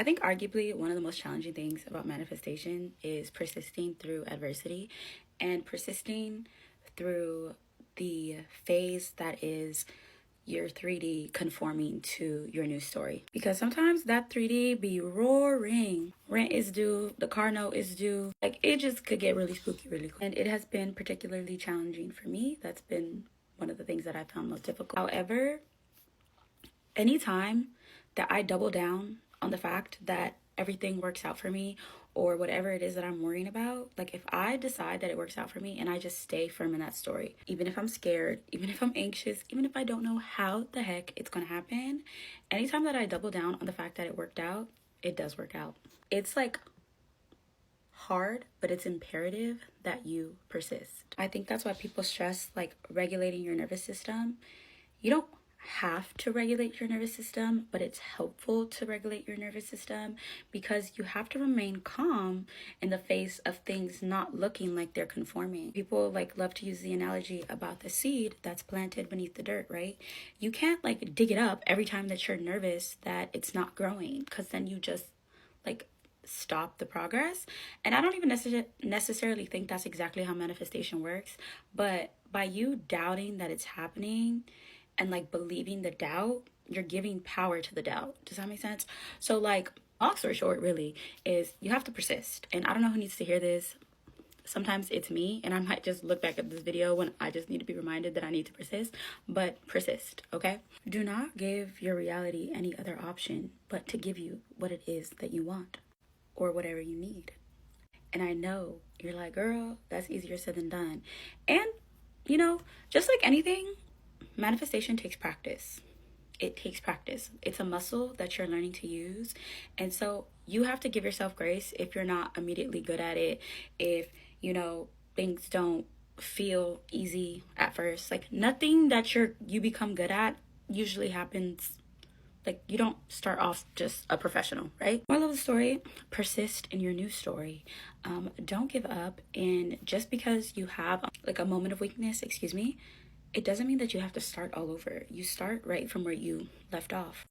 I think arguably one of the most challenging things about manifestation is persisting through adversity and persisting through the phase that is your 3D conforming to your new story. Because sometimes that 3D be roaring. Rent is due, the car note is due. Like, it just could get really spooky really quick. And it has been particularly challenging for me. That's been one of the things that I found most difficult. However, anytime that I double down on the fact that everything works out for me or whatever it is that I'm worrying about, like if I decide that it works out for me and I just stay firm in that story, even if I'm scared, even if I'm anxious, even if I don't know how the heck it's gonna happen, anytime that I double down on the fact that it worked out, it does work out. It's like hard, but it's imperative that you persist. I think that's why people stress like regulating your nervous system. You don't have to regulate your nervous system, but it's helpful to regulate your nervous system because you have to remain calm in the face of things not looking like they're conforming. People like love to use the analogy about the seed that's planted beneath the dirt, right? You can't like dig it up every time that you're nervous that it's not growing, because then you just like stop the progress. And I don't even necessarily think that's exactly how manifestation works, but by you doubting that it's happening and like believing the doubt, you're giving power to the doubt. Does that make sense? So like, long story short really is you have to persist. And I don't know who needs to hear this. Sometimes it's me, and I might just look back at this video when I just need to be reminded that I need to persist, but persist, okay? Do not give your reality any other option but to give you what it is that you want or whatever you need. And I know you're like, girl, that's easier said than done. And you know, just like anything, manifestation takes practice. It takes practice. It's a muscle that you're learning to use. And so you have to give yourself grace if you're not immediately good at it. If, you know, things don't feel easy at first. Like nothing that you become good at usually happens. Like you don't start off just a professional, right? Moral of the story, persist in your new story. Don't give up. And just because you have like a moment of weakness, it doesn't mean that you have to start all over. You start right from where you left off.